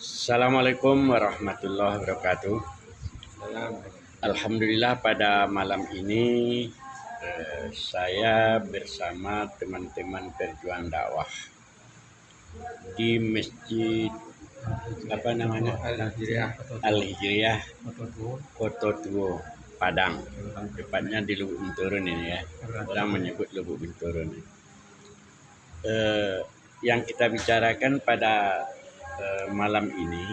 Assalamualaikum warahmatullahi wabarakatuh. Alhamdulillah pada malam ini saya bersama teman-teman perjuang dakwah di masjid apa namanya Al-Hijriyah Koto Tuo Padang, tepatnya di Lubuk Binturun ini ya. Orang menyebut Lubuk Binturun. Yang kita bicarakan pada malam ini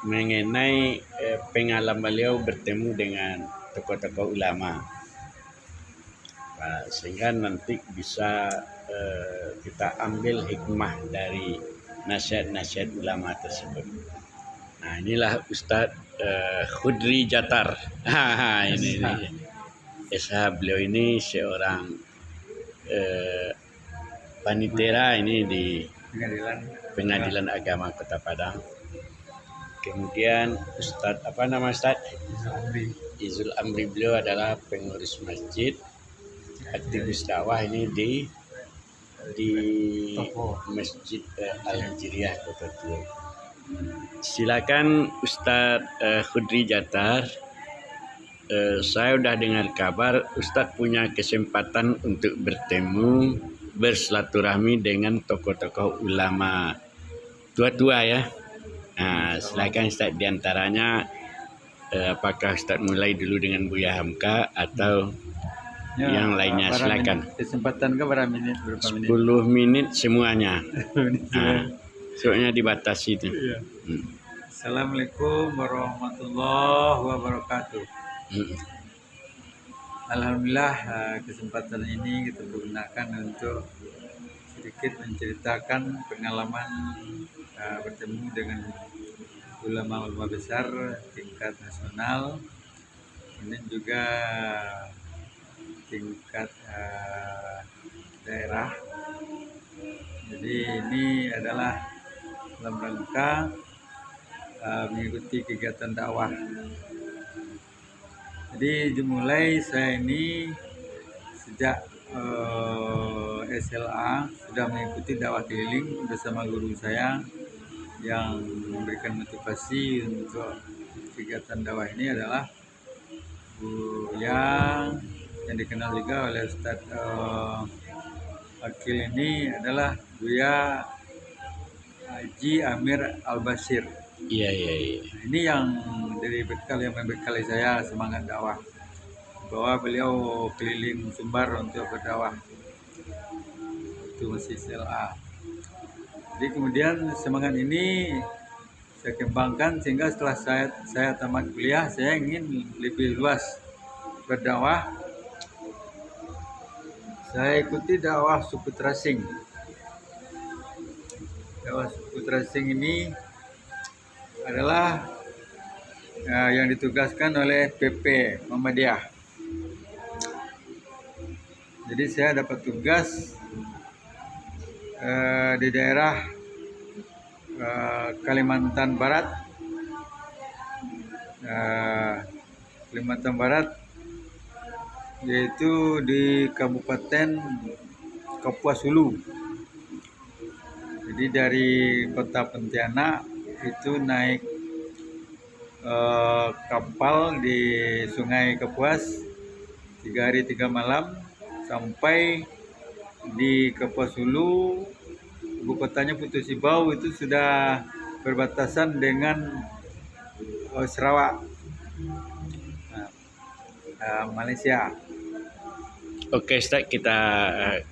mengenai pengalaman beliau bertemu dengan tokoh-tokoh ulama, sehingga nanti bisa kita ambil hikmah dari nasihat-nasihat ulama tersebut. Nah, inilah Ustadz Khudri Jatar. ini beliau ini seorang panitera ini di Pengadilan Agama Kota Padang. Kemudian Ustadz Izul Amri, beliau adalah pengurus masjid, aktivis dakwah ini di Masjid Al-Hijriyah Kota Tuo. Silakan Ustadz Khudri Jatar. Saya sudah dengar kabar Ustadz punya kesempatan untuk bertemu, bersilaturahmi dengan tokoh-tokoh ulama tua-tua ya. Nah, silakan Ustadz, diantaranya apakah Ustadz mulai dulu dengan Buya Hamka atau yang lainnya, silakan. Kesempatan ke berapa menit? 10 menit semuanya. Soalnya dibatasi itu. Iya. Assalamualaikum warahmatullahi wabarakatuh. Alhamdulillah, kesempatan ini kita gunakan untuk sedikit menceritakan pengalaman bertemu dengan ulama-ulama besar tingkat nasional dan juga tingkat daerah. Jadi ini adalah dalam rangka mengikuti kegiatan dakwah. Jadi dimulai saya ini sejak SLA sudah mengikuti dakwah keliling bersama guru saya yang memberikan motivasi untuk kegiatan dakwah ini adalah yang dikenal juga oleh Ustadz Akil ini adalah Buya Haji Amir Al-Bashir. Iya. Ini yang dari bekal yang membekali saya semangat dakwah, bahwa beliau keliling Sumbar untuk berdakwah itu masih SLA. Jadi kemudian semangat ini saya kembangkan sehingga setelah saya tamat kuliah, saya ingin lebih luas berdakwah. Saya ikuti dakwah suku Trasing. Dakwah suku Trasing ini adalah yang ditugaskan oleh PP Muhammadiyah. Jadi saya dapat tugas di daerah Kalimantan Barat. Yaitu di Kabupaten Kapuas Hulu. Jadi dari kota Pontianak itu naik kapal di Sungai Kapuas 3 hari 3 malam sampai di Kapuas Hulu. Ibu kotanya Putus Ibau, itu sudah berbatasan dengan Sarawak, Malaysia. Oke Ustadz, kita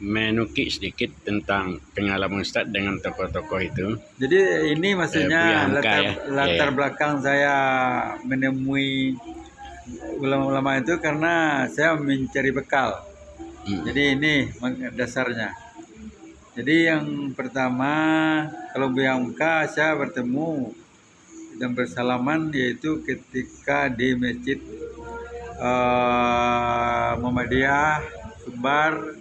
menukik sedikit tentang pengalaman Ustadz dengan tokoh-tokoh itu. Jadi ini maksudnya latar ya. Belakang saya menemui ulama-ulama itu karena saya mencari bekal. Jadi ini dasarnya. Jadi yang pertama, kalau Buya Hamka saya bertemu dan bersalaman yaitu ketika di Masjid Muhammadiyah Sumbar,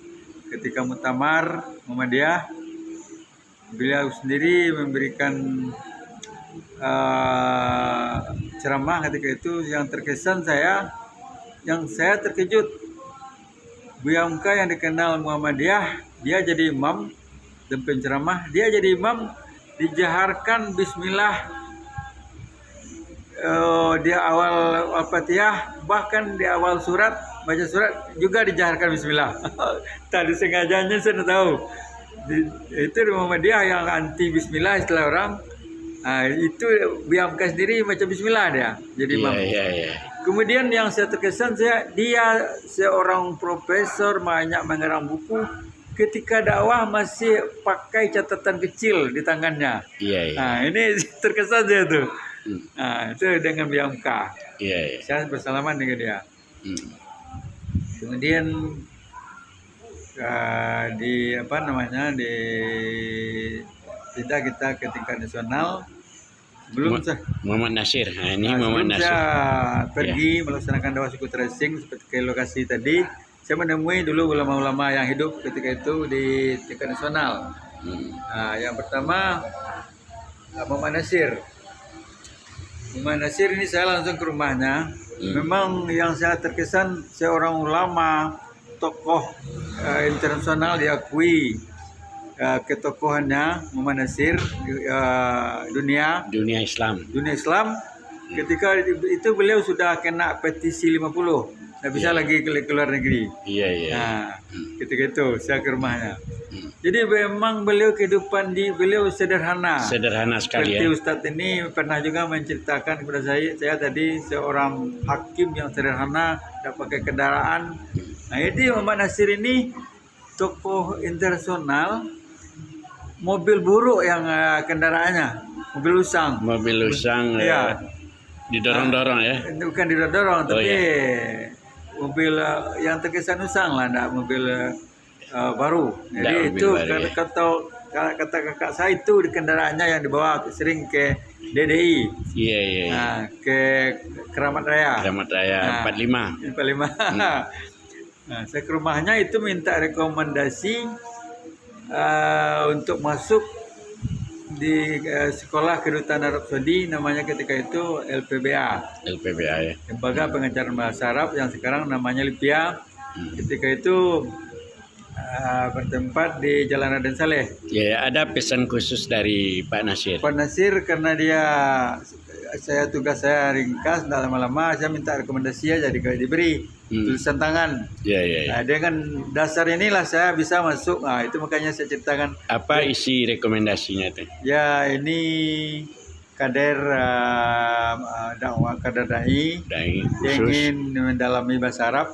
ketika muktamar Muhammadiyah. Beliau sendiri memberikan ceramah ketika itu yang terkesan yang saya terkejut. Buya Hamka yang dikenal Muhammadiyah, dia jadi imam dan penceramah, dia jadi imam dijaharkan Bismillah di awal Al-Fatihah, bahkan di awal baca surat juga dijaharkan Bismillah. Tadi sengajanya saya tidak tahu. Itu Muhammadiyah yang anti Bismillah istilah orang. Itu biamkan sendiri macam Bismillah dia. Jadi Iya, imam. iya, iya. Kemudian yang saya terkesan dia seorang profesor, banyak mengarang buku. Ketika dakwah masih pakai catatan kecil di tangannya. Iya, iya. Ini terkesan saya tuh. Hmm. Itu dengan Biamka. Iya, iya. Saya bersalaman dengan dia. Hmm. Kemudian di apa namanya di kita ke tingkat nasional. Belum Muhammad Nasir. Ini Muhammad sebelum Nasir. saya pergi melaksanakan dakwah suku tracing seperti ke lokasi tadi, saya menemui dulu ulama-ulama yang hidup ketika itu di tingkat nasional. Yang pertama Muhammad Nasir. Muhammad Nasir ini saya langsung ke rumahnya. Memang yang saya terkesan seorang ulama, tokoh internasional diakui ketokohannya Muhammad Nasir dunia Islam. Ketika itu beliau sudah kena petisi 50, tidak bisa lagi ke luar negeri. Iya, iya. Ketika itu saya ke rumahnya. Jadi memang kehidupan beliau sederhana Sekali seperti ya. Ustadz ini pernah juga menceritakan kepada saya tadi seorang hakim yang sederhana, tidak pakai kendaraan. Jadi Muhammad Nasir ini tokoh internasional, mobil buruk yang kendaraannya, mobil usang. Ya. Didorong-dorong ya. Bukan didorong, tapi mobil yang terkesan usang lah, enggak mobil baru. Jadi itu kata kakak saya itu di kendaraannya yang dibawa sering ke DDI. Iya, iya. Ke Keramat Raya. 45. Saya ke rumahnya itu minta rekomendasi untuk masuk di sekolah kedutaan Arab Saudi, namanya ketika itu LPBA ya. Lembaga Pengajaran Bahasa Arab yang sekarang namanya LIPIA. Ketika itu bertempat di Jalan Raden Saleh. Ya, ada pesan khusus dari Pak Nasir. Pak Nasir karena tugas saya ringkas, tidak lama-lama, saya minta rekomendasi aja diberi tulisan tangan. Ya. Dengan dasar inilah saya bisa masuk. Itu makanya saya ceritakan. Apa isi rekomendasinya tuh? Ya, ini kader dakwah, kader dai ingin mendalami bahasa Arab,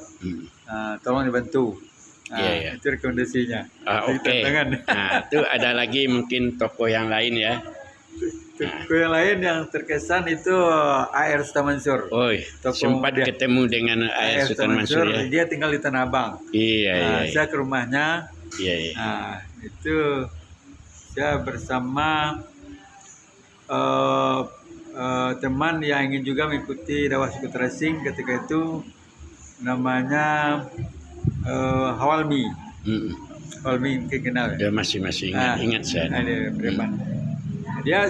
tolong dibantu. Itu rekomendasinya. Oke. Itu ada lagi mungkin tokoh yang lain ya. Tokoh yang lain yang terkesan itu A.R. Sultan Mansur. Sempat ketemu dengan A.R. Sultan Mansur ya. Dia tinggal di Tanah Abang. Iya. Saya ke rumahnya. Iya. Itu saya bersama teman yang ingin juga mengikuti dakwah suku tracing ketika itu, namanya Hawalmi. Hawalmi mungkin kenal ya? Masih ingat saya.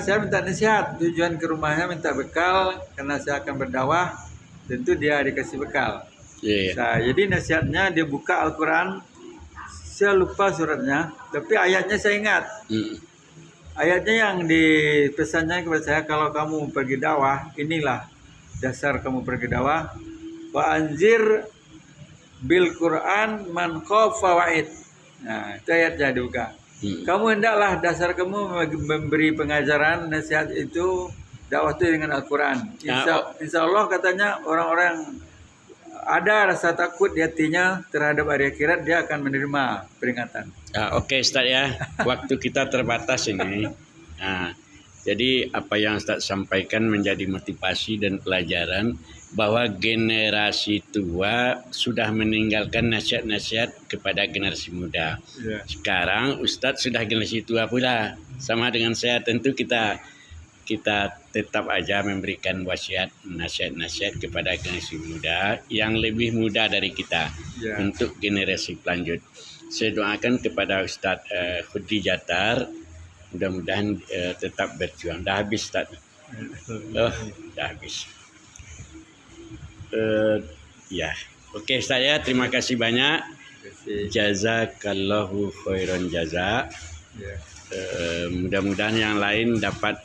Saya minta nasihat, tujuan ke rumahnya minta bekal karena saya akan berdakwah, tentu dia dikasih bekal. Jadi nasihatnya dia buka Al-Quran, saya lupa suratnya, tapi ayatnya saya ingat. Ayatnya yang dipesannya kepada saya, kalau kamu pergi dakwah, inilah dasar kamu pergi dakwah. Wa anzir bil Quran man khafa wa'id. Itu ayatnya dibuka. Kamu hendaklah dasar kamu memberi pengajaran, nasihat itu, dakwah itu dengan Al-Quran. Insya Allah katanya orang-orang ada rasa takut di hatinya terhadap hari akhirat, dia akan menerima peringatan. Oke, Ustaz ya, waktu kita terbatas ini. Jadi apa yang Ustaz sampaikan menjadi motivasi dan pelajaran bahwa generasi tua sudah meninggalkan nasihat-nasihat kepada generasi muda. Sekarang Ustadz sudah generasi tua pula, sama dengan saya, tentu kita tetap aja memberikan wasiat, nasihat-nasihat kepada generasi muda yang lebih muda dari kita untuk generasi pelanjut. Saya doakan kepada Ustadz Khudri Jatar, mudah-mudahan tetap berjuang. Dah habis Ustadz. Dah habis. Oke, saya terima kasih banyak. Jazakallahu khairan jaza. Mudah-mudahan yang lain dapat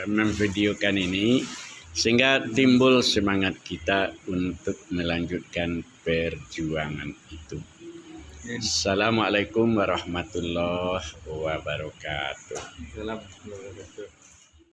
memvideokan ini sehingga timbul semangat kita untuk melanjutkan perjuangan itu. Assalamualaikum warahmatullahi wabarakatuh. Salam.